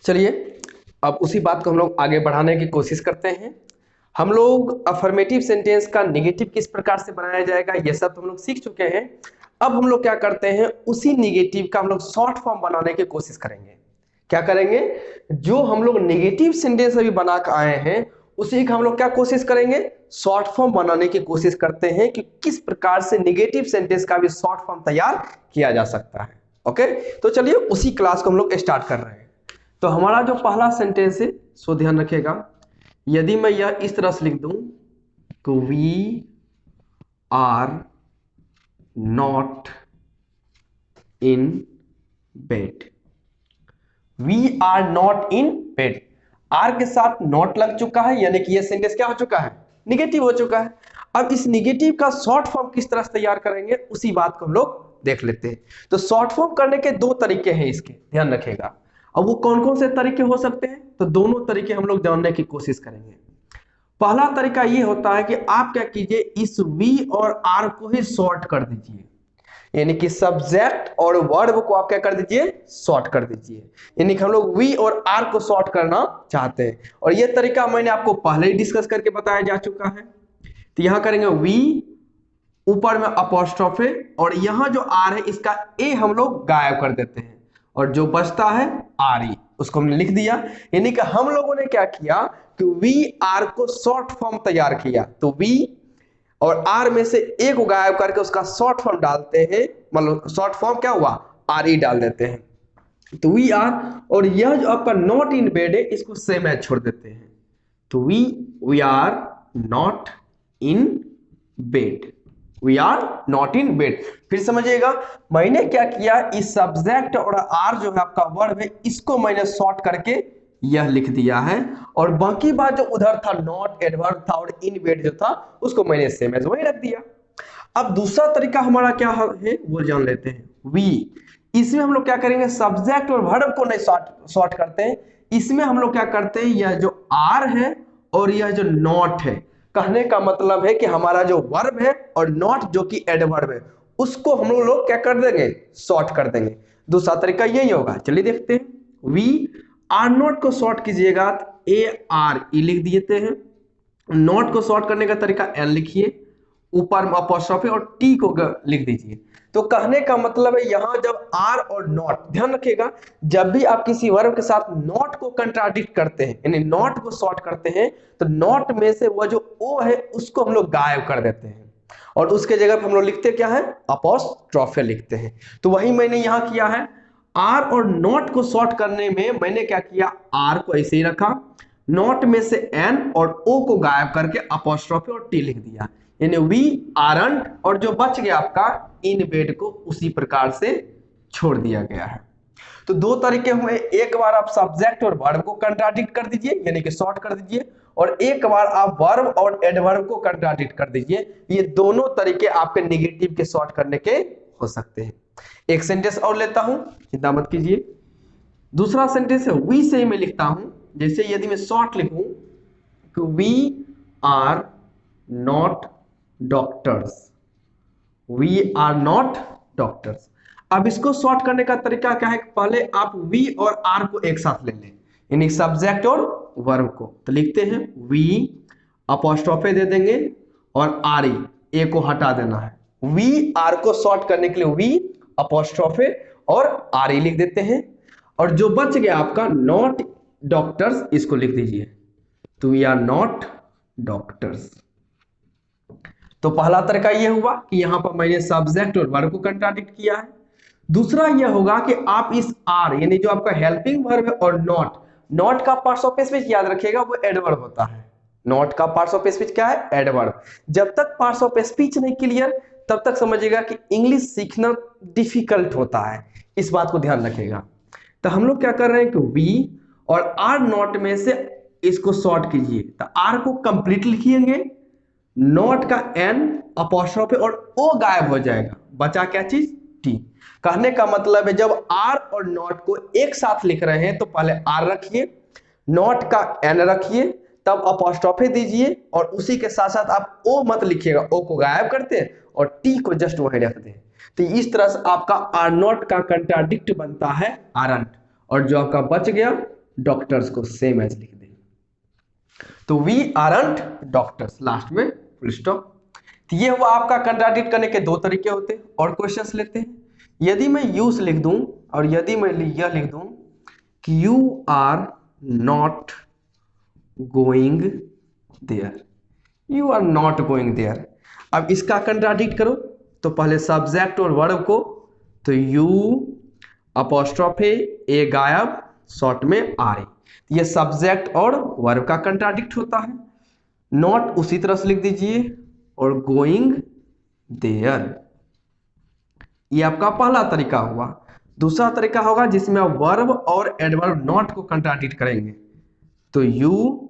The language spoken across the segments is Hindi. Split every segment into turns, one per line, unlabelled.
चलिए अब उसी बात को हम लोग आगे बढ़ाने की कोशिश करते हैं। हम लोग अफर्मेटिव सेंटेंस का नेगेटिव किस प्रकार से बनाया जाएगा ये सब तो हम लोग सीख चुके हैं। अब हम लोग क्या करते हैं, उसी नेगेटिव का हम लोग शॉर्ट फॉर्म बनाने की कोशिश करेंगे। क्या करेंगे, जो हम लोग नेगेटिव सेंटेंस अभी बना कर आए हैं उसी का हम लोग क्या कोशिश करेंगे, शॉर्ट फॉर्म बनाने की कोशिश करते हैं कि किस प्रकार से नेगेटिव सेंटेंस का भी शॉर्ट फॉर्म तैयार किया जा सकता है। ओके, तो चलिए उसी क्लास को हम लोग स्टार्ट कर रहे हैं। तो हमारा जो पहला सेंटेंस है सो ध्यान रखिएगा, यदि मैं यह इस तरह से लिख दूं कि we are not in bed. We are not in bed, R के साथ नॉट लग चुका है, यानी कि यह सेंटेंस क्या हो चुका है, निगेटिव हो चुका है। अब इस निगेटिव का शॉर्ट फॉर्म किस तरह से तैयार करेंगे उसी बात को हम लोग देख लेते हैं। तो शॉर्ट फॉर्म करने के दो तरीके हैं, इसके ध्यान रखिएगा। अब वो कौन कौन से तरीके हो सकते हैं, तो दोनों तरीके हम लोग जानने की कोशिश करेंगे। पहला तरीका ये होता है कि आप क्या कीजिए, इस वी और आर को ही शॉर्ट कर दीजिए, यानी कि सब्जेक्ट और वर्ब को आप क्या कर दीजिए, शॉर्ट कर दीजिए। यानी कि हम लोग वी और आर को शॉर्ट करना चाहते हैं, और यह तरीका मैंने आपको पहले ही डिस्कस करके बताया जा चुका है। तो यहां करेंगे वी, ऊपर में अपॉस्ट्रोफ है, और यहां जो आर है इसका ए हम लोग गायब कर देते हैं, और जो बचता है आर ई, उसको हमने लिख दिया। यानी कि हम लोगों ने क्या किया कि वी आर को शॉर्ट फॉर्म तैयार किया, तो वी और आर में से ए को गायब करके उसका शॉर्ट फॉर्म डालते हैं, मतलब शॉर्ट फॉर्म क्या हुआ, आर ई डाल देते हैं। तो वी आर, और यह जो आपका नॉट इन बेड है इसको सेम एज छोड़ देते हैं। तो we are not in bed, we are not in bed. फिर समझिएगा मैंने क्या किया, इस सब्जेक्ट और आर जो है आपका वर्ब है इसको मैंने शॉर्ट करके यह लिख दिया है, और बाकी बात जो उधर था नॉट एडवर्ब था और इन बेड जो था उसको मैंने सेम एज वही रख दिया। अब दूसरा तरीका हमारा क्या है वो जान लेते हैं। वी, इसमें हम लोग क्या करेंगे, सब्जेक्ट और वर्ब को नहीं शॉर्ट करते हैं, इसमें हम लोग क्या करते हैं, यह जो आर है और यह जो नॉट है, कहने का मतलब है कि हमारा जो वर्ब है और नॉट जो कि एडवर्ब है उसको हम लोग क्या कर देंगे, शॉर्ट कर देंगे। दूसरा तरीका यही होगा, चलिए देखते हैं। वी आर नॉट को शॉर्ट कीजिएगा तो ए आर ई लिख देते हैं, नॉट को शॉर्ट करने का तरीका एन लिखिए, ऊपर में अपॉस्ट्रोफी और टी को लिख दीजिए। तो कहने का मतलब है यहां जब आर और नॉट, ध्यान रखिएगा, जब भी आप किसी वर्ब के साथ नॉट को कंट्राडिक्ट करते हैं यानी नॉट को शॉर्ट करते हैं, तो नॉट में से वह जो ओ है उसको हम लोग गायब कर देते हैं, और उसके जगह पर हम लोग लिखते क्या है, अपॉस्ट्रोफी लिखते हैं। तो वही मैंने यहां किया है, आर और नॉट को शॉर्ट करने में मैंने क्या किया, आर को ऐसे ही रखा, नॉट में से एन और ओ को गायब करके अपॉस्ट्रोफी और टी लिख दिया, यानी वी आरंट, और जो बच गया आपका इन बेड को उसी प्रकार से छोड़ दिया गया है। तो दो तरीके हुए, एक बार आप सब्जेक्ट और वर्ब को कंट्राडिक्ट कर दीजिए यानी कि शॉर्ट कर दीजिए, और एक बार आप वर्ब और एडवर्ब को कंट्राडिक्ट कर दीजिए। ये दोनों तरीके आपके नेगेटिव के शॉर्ट करने के हो सकते हैं। एक सेंटेंस और लेता हूं, चिंता मत कीजिए। दूसरा सेंटेंस है वी से ही मैं लिखता हूं, जैसे यदि मैं शॉर्ट लिखूं कि we are not doctors, we are not doctors. अब इसको शॉर्ट करने का तरीका क्या है, पहले आप वी और आर को एक साथ ले लें, यानी सब्जेक्ट और वर्ब को, तो लिखते हैं वी, अपॉस्ट्रोफे दे देंगे और आर ई, ए को हटा देना है। वी आर को शॉर्ट करने के लिए वी अपॉस्ट्रोफे और आर ई लिख देते हैं, और जो बच गया आपका नॉट डॉक्टर्स इसको लिख दीजिए, तो वी आर नॉट डॉक्टर्स। तो पहला तरीका यह हुआ कि यहां पर मैंने सब्जेक्ट और वर्ब को कंट्राडिक्ट किया है। दूसरा यह होगा कि आप इस आर यानी जो आपका हेल्पिंग वर्ब है और नॉट, नॉट का पार्ट्स ऑफ स्पीच याद रखिएगा वो एडवर्ब होता है, नॉट का पार्ट्स ऑफ स्पीच क्या है, एडवर्ब। जब तक पार्ट्स ऑफ स्पीच नहीं क्लियर तब तक समझिएगा कि इंग्लिश सीखना डिफिकल्ट होता है, इस बात को ध्यान रखिएगा। तो हम लोग क्या कर रहे हैं कि वी और आर नॉट में से इसको शॉर्ट कीजिए, तो आर को कंप्लीट लिखिएंगे, नॉट का एन अपॉस्ट्रोफी और ओ गायब हो जाएगा, बचा क्या चीज, टी। कहने का मतलब है जब आर और नॉट को एक साथ लिख रहे हैं तो पहले आर रखिए, नॉट का एन रखिए, तब अपॉस्ट्रोफी दीजिए, और उसी के साथ साथ आप ओ मत लिखिएगा, ओ को गायब करते हैं और टी को जस्ट वहीं रख दें। तो इस तरह से आपका आर नॉट का कंट्राडिक्ट बनता है आरंट, और जो आपका बच गया डॉक्टर्स को सेम एज लिख दें। तो वी आरंट डॉक्टर्स, लास्ट में फुल स्टॉप। तो ये हुआ आपका कंट्राडिक्ट करने के दो तरीके होते हैं। और क्वेश्चंस लेते हैं। यदि मैं यूज लिख दूं और यदि मैं यह लिख दूं कि you are not going there, you are not going there. अब इसका कंट्राडिक्ट करो तो पहले सब्जेक्ट और वर्ब को, तो यू अपोस्ट्रोफे ए गायब, शॉर्ट में आर। ये सब्जेक्ट और वर्ब का कंट्राडिक्ट होता है। नॉट उसी तरह से लिख दीजिए और गोइंग देयर, ये आपका पहला तरीका हुआ। दूसरा तरीका होगा जिसमें आप वर्ब और एडवर्ब नॉट को कंट्राडिक्ट करेंगे। तो यू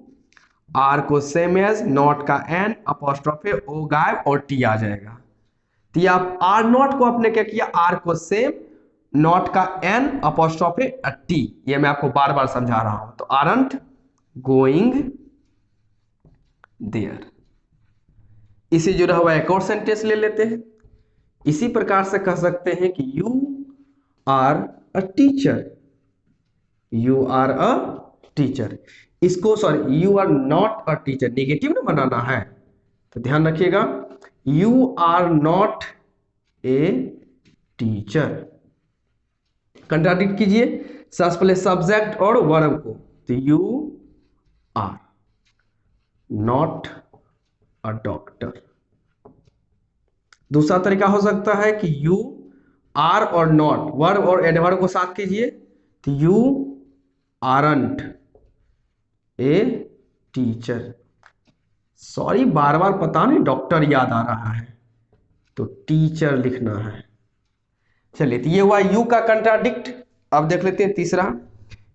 आर को सेम एज नॉट का एन अपोस्ट्रोफे ओ गायब और टी आ जाएगा। तो ये आप आर नॉट को आपने क्या किया, आर को सेम, नॉट का एन अपोस्ट्रोफे टी। ये मैं आपको बार बार समझा रहा हूं। तो आरंट गोइंग देयर। इसी जुड़ा हुआ एक और सेंटेंस ले लेते हैं। इसी प्रकार से कह सकते हैं कि you are a teacher, you are a teacher. इसको sorry, you are not a teacher, negative ना बनाना है, तो ध्यान रखिएगा। You are not a teacher. Contradict कीजिए, सबसे पहले सब्जेक्ट और वर्ब को। तो you are not a doctor. दूसरा तरीका हो सकता है कि यू आर और नॉट, वर्ब और एडवर्ब को साथ कीजिए। तो you aren't a teacher. Sorry, बार बार पता नहीं डॉक्टर याद आ रहा है, तो टीचर लिखना है। चलिए, तो ये हुआ यू का कंट्राडिक्ट। अब देख लेते हैं तीसरा।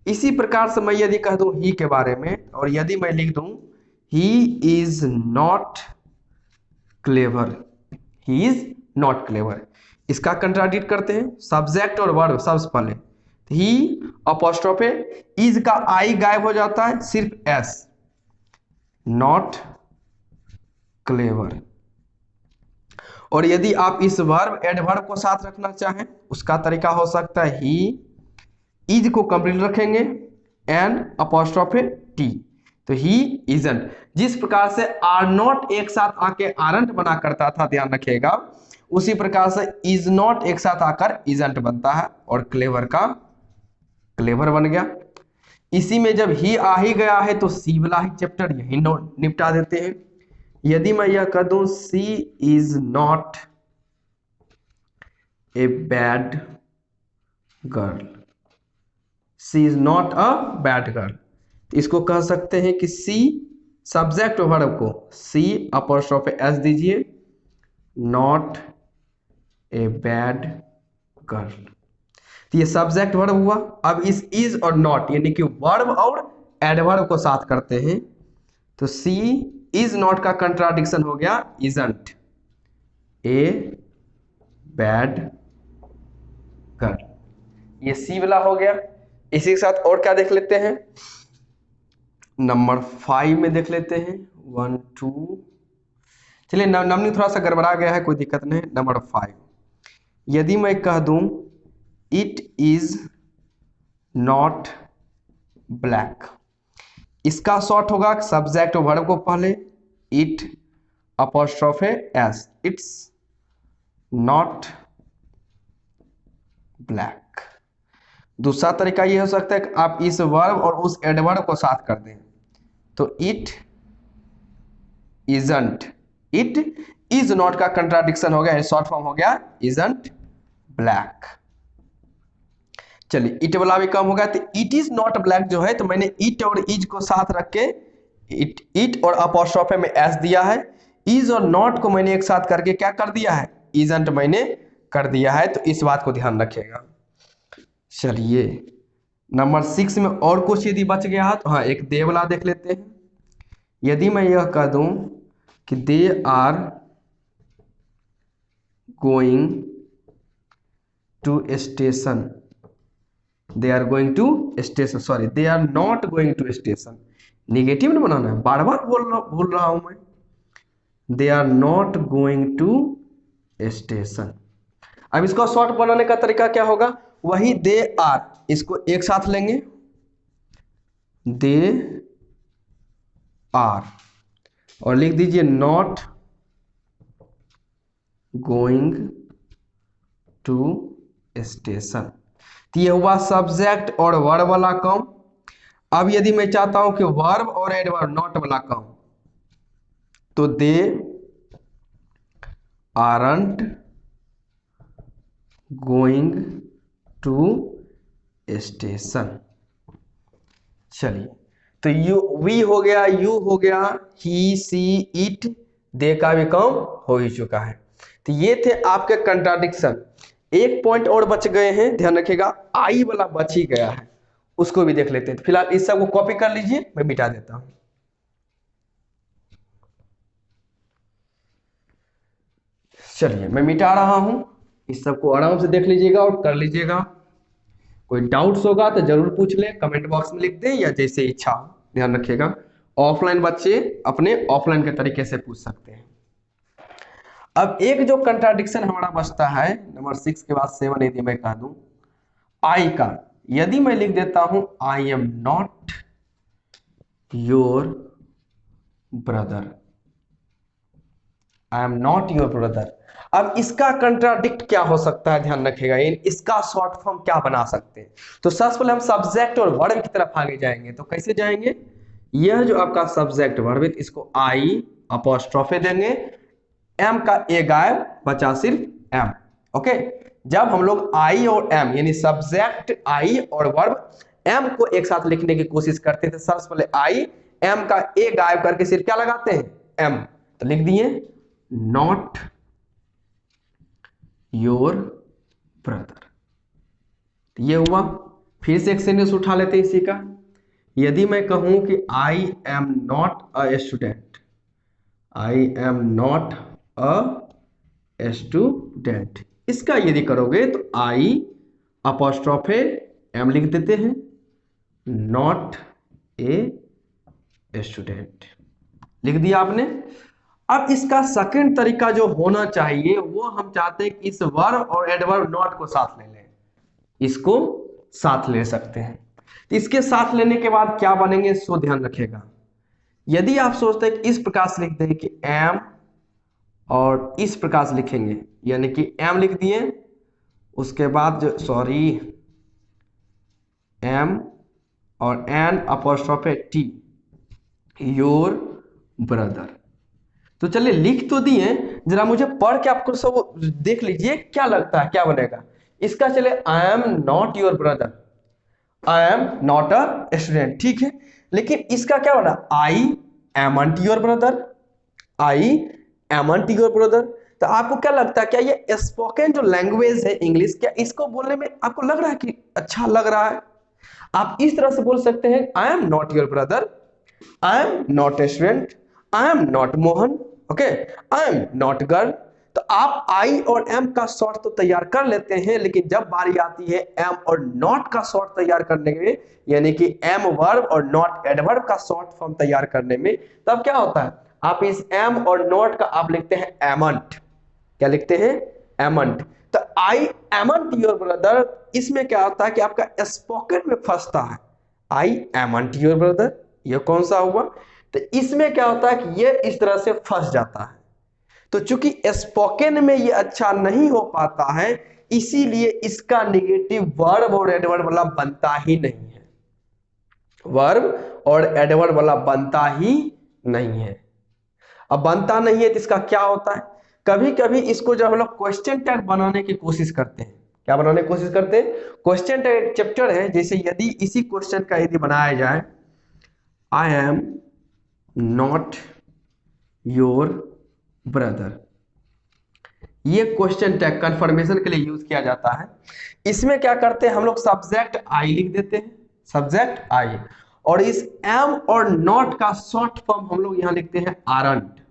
इसी प्रकार से मैं यदि कह दूं ही के बारे में, और यदि मैं लिख दूं he is not clever, he is not clever, इसका कंट्राडिक्ट करते हैं। सब्जेक्ट और वर्ब सबसे पहले, ही अपोस्ट्रोफे इज का आई गायब हो जाता है, सिर्फ एस, नॉट क्लेवर। और यदि आप इस वर्ब एडवर्ब को साथ रखना चाहें, उसका तरीका हो सकता है ही इज को कंप्लीट रखेंगे, एन अपोस्ट्रोफे टी, तो ही इजंट। जिस प्रकार से आर नॉट एक साथ आके आरंट बना करता था, ध्यान रखिएगा, उसी प्रकार से इज नॉट एक साथ आकर इजंट बनता है, और क्लेवर का क्लेवर बन गया। इसी में जब ही आ ही गया है तो सी वाला ही चैप्टर यही निपटा देते हैं। यदि मैं यह कह दूं she is not a bad girl, she is not a bad girl, इसको कह सकते हैं कि सी सब्जेक्ट वर्ब को सी अपोस्ट्रोफे एस दीजिए, नॉट ए बैड गर्ल। तो ये सब्जेक्ट वर्ब हुआ। अब इस इज और नॉट यानी कि वर्ब और एडवर्ब को साथ करते हैं, तो सी इज नॉट का कंट्राडिक्शन हो गया इजंट ए बैड गर्ल, ये सी वाला हो गया। इसी के साथ और क्या देख लेते हैं, नंबर 5 में देख लेते हैं 1 2। चलिए, नंबरिंग थोड़ा सा गड़बड़ा गया है, कोई दिक्कत नहीं। नंबर 5, यदि मैं कह दूं इट इज नॉट ब्लैक, इसका शॉर्ट होगा सब्जेक्ट और वर्ब को पहले, it apostrophe S, it's not black. दूसरा तरीका यह हो सकता है कि आप इस वर्ब और उस एडवर्ब को साथ कर दें, तो it isn't, it is not का कंट्राडिक्शन हो गया, शॉर्ट फॉर्म हो गया इजंट ब्लैक। चलिए, इट वाला भी कम हो गया, तो इट इज नॉट ब्लैक जो है, तो मैंने इट और इज को साथ रख के इट और अपोस्ट्रोफे में एस दिया है, इज और नॉट को मैंने एक साथ करके क्या कर दिया है, इजंट मैंने कर दिया है। तो इस बात को ध्यान रखिएगा। चलिए, नंबर 6 में और कुछ यदि बच गया है तो हाँ, एक दे वाला देख लेते हैं। यदि मैं यह कह दूं कि they are going to station, they are going to station, sorry they are not going to station, negative नहीं बनाना है, बार बार बोल रहा हूं मैं। They are not going to station. अब इसको शॉर्ट बनाने का तरीका क्या होगा, वही दे आर, इसको एक साथ लेंगे, दे आर, और लिख दीजिए नॉट गोइंग टू स्टेशन। तो ये हुआ सब्जेक्ट और वर्ब वाला काम। अब यदि मैं चाहता हूं कि वर्ब और एडवर्ब नॉट वाला काम, तो they aren't going to station. चलिए, तो यू वी हो गया, यू हो गया, ही सी इट, दे का भी काम हो ही चुका है। तो ये थे आपके कंट्राडिक्शन। एक पॉइंट और बच गए हैं, ध्यान रखिएगा, आई वाला बच ही गया है, उसको भी देख लेते हैं। फिलहाल इस सब को कॉपी कर लीजिए, मैं मिटा देता हूं। चलिए मैं मिटा रहा हूं, इस सब को आराम से देख लीजिएगा और कर लीजिएगा। कोई डाउट्स होगा तो जरूर पूछ ले, कमेंट बॉक्स में लिख दें या जैसे इच्छा हो। ध्यान रखिएगा, ऑफलाइन बच्चे अपने ऑफलाइन के तरीके से पूछ सकते हैं। अब एक जो कंट्राडिक्शन हमारा बचता है नंबर 6 के बाद 7, यदि मैं कह दूं आई का, यदि मैं लिख देता हूं आई am not your brother, I am not your brother. अब इसका कंट्राडिक्ट क्या हो सकता है, ध्यान रखिएगा, इसका शॉर्ट फॉर्म क्या बना सकते हैं। तो सबसे पहले हम सब्जेक्ट और वर्ब की तरफ आगे जाएंगे। तो कैसे जाएंगे, यह जो आपका सब्जेक्ट वर्ब, इसको आई अपॉस्ट्रोफे देंगे, एम का ए गायब, बचा सिर्फ एम। ओके, जब हम लोग आई और एम यानी सब्जेक्ट आई और वर्ब एम को एक साथ लिखने की कोशिश करते थे, सबसे पहले आई, एम का ए गायब करके सिर्फ क्या लगाते हैं, एम। तो लिख दिए नॉट योर ब्रदर, ये हुआ। फिर से एक सेंटेंस उठा लेते हैं इसी का। यदि मैं कहूं कि आई am not a student, I am not a student, इसका यदि करोगे तो आई अपॉस्ट्रोफे एम लिख देते हैं, नॉट ए स्टूडेंट लिख दिया आपने। अब इसका सेकंड तरीका जो होना चाहिए वो हम चाहते हैं कि इस वर्ब और एडवर्ब नॉट को साथ ले लें, इसको साथ ले सकते हैं। तो इसके साथ लेने के बाद क्या बनेंगे, सो ध्यान रखिएगा। यदि आप सोचते हैं कि इस प्रकार से लिखते हैं कि एम और इस प्रकार से लिखेंगे, यानी कि एम लिख दिए, उसके बाद जो सॉरी एम और एन अपॉस्ट्रोफे टी, योर ब्रदर। तो चलिए लिख तो दिए, जरा मुझे पढ़ के आपको सब देख लीजिए क्या लगता है क्या बनेगा इसका। चले I am not your brother, I am not a student, ठीक है। लेकिन इसका क्या बना, I amn't your brother, I amn't your brother. तो आपको क्या लगता है, क्या ये स्पोकन जो लैंग्वेज है इंग्लिश, क्या इसको बोलने में आपको लग रहा है कि अच्छा लग रहा है। आप इस तरह से बोल सकते हैं, आई am not your brother, I am not a student, I am not Mohan, okay, I am not girl. तो आप आई और एम का शॉर्ट तो तैयार कर लेते हैं, लेकिन जब बारी आती है एम और नॉट का शॉर्ट तैयार करने में, यानी कि एम वर्ब और नॉट एडवर्ब का शॉर्ट फॉर्म तैयार करने में, तब क्या होता है, आप इस एम और नॉट का आप लिखते हैं एमंट। क्या लिखते हैं, एमंट। तो आई एमंट योर ब्रदर, इसमें क्या होता है कि आपका स्पोकन में फंसता है, आई एमंट योर ब्रदर, ये कौन सा हुआ। तो इसमें क्या होता है कि ये इस तरह से फंस जाता है। तो चूंकि स्पोकन में ये अच्छा नहीं हो पाता है, इसीलिए इसका नेगेटिव वर्ब और एडवर्ब वाला बनता ही नहीं है, वर्ब और एडवर्ब वाला बनता ही नहीं है। अब बनता नहीं है तो इसका क्या होता है, कभी कभी इसको जब हम लोग क्वेश्चन टैग बनाने की कोशिश करते हैं, क्या बनाने की कोशिश करते हैं, क्वेश्चन टैग एक चैप्टर है, जैसे यदि इसी क्वेश्चन का यदि बनाया जाए, आई एम नॉट योर ब्रदर, ये क्वेश्चन टैग कंफर्मेशन के लिए यूज किया जाता है। इसमें क्या करते हैं हम लोग, सब्जेक्ट आई लिख देते हैं, सब्जेक्ट आई, और इस एम और नॉट का शॉर्ट फॉर्म हम लोग यहां लिखते हैं आरंट।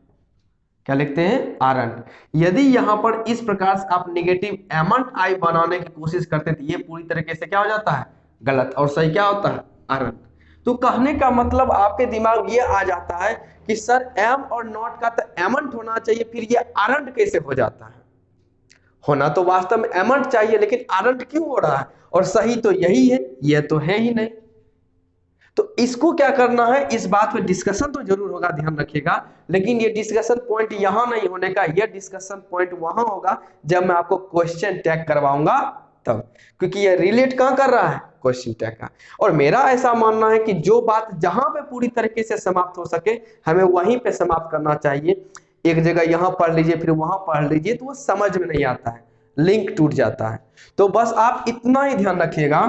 क्या लिखते हैं, आरंट। यदि यहां पर इस प्रकार से आप नेगेटिव एमंट आई बनाने की कोशिश करते हैं तो ये पूरी तरीके से क्या हो जाता है, गलत, और सही क्या होता है, आरंट। तो कहने का मतलब आपके दिमाग ये आ जाता है कि सर एम और नॉट का तो एमंट होना चाहिए, फिर ये आरंट कैसे हो जाता है। होना तो वास्तव में एमंट चाहिए, लेकिन आरंट क्यों हो रहा है, और सही तो यही है, ये तो है ही नहीं। तो इसको क्या करना है, इस बात पे डिस्कशन तो जरूर होगा, ध्यान रखिएगा, लेकिन ये डिस्कशन पॉइंट यहां नहीं होने का, ये डिस्कशन पॉइंट वहां होगा जब मैं आपको क्वेश्चन टैग करवाऊंगा तब, क्योंकि ये रिलेट कहां कर रहा है, क्वेश्चन टैग का। और मेरा ऐसा मानना है कि जो बात जहां पे पूरी तरीके से समाप्त हो सके हमें वहीं पे समाप्त करना चाहिए। एक जगह यहां पढ़ लीजिए फिर वहां पढ़ लीजिए तो वो समझ में नहीं आता है, लिंक टूट जाता है। तो बस आप इतना ही ध्यान रखिएगा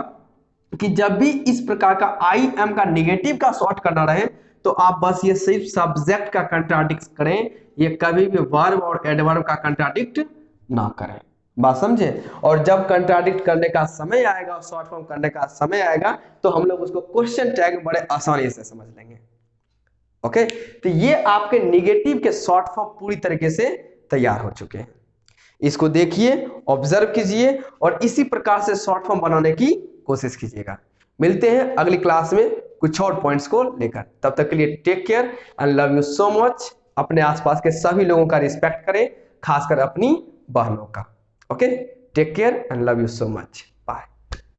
कि जब भी इस प्रकार का आई एम का निगेटिव का शॉर्ट करना रहे तो आप बस ये सिर्फ सब्जेक्ट का कंट्राडिक्ट करें, ये कभी भी वर्ब और एडवर्ब का कंट्राडिक्ट ना करें, बात समझे। और जब कंट्राडिक्ट करने का समय आएगा, शॉर्ट फॉर्म करने का समय आएगा, तो हम लोग उसको क्वेश्चन टैग बड़े आसानी से समझ लेंगे। ओके, तो ये आपके निगेटिव के शॉर्ट फॉर्म पूरी तरीके से तैयार हो चुके हैं। इसको देखिए, ऑब्जर्व कीजिए और इसी प्रकार से शॉर्ट फॉर्म बनाने की कोशिश कीजिएगा। मिलते हैं अगली क्लास में कुछ और पॉइंट्स को लेकर, तब तक के लिए take care and love you so much. अपने आसपास के सभी लोगों का रिस्पेक्ट करें, खासकर अपनी बहनों का। Okay, take care and love you so much.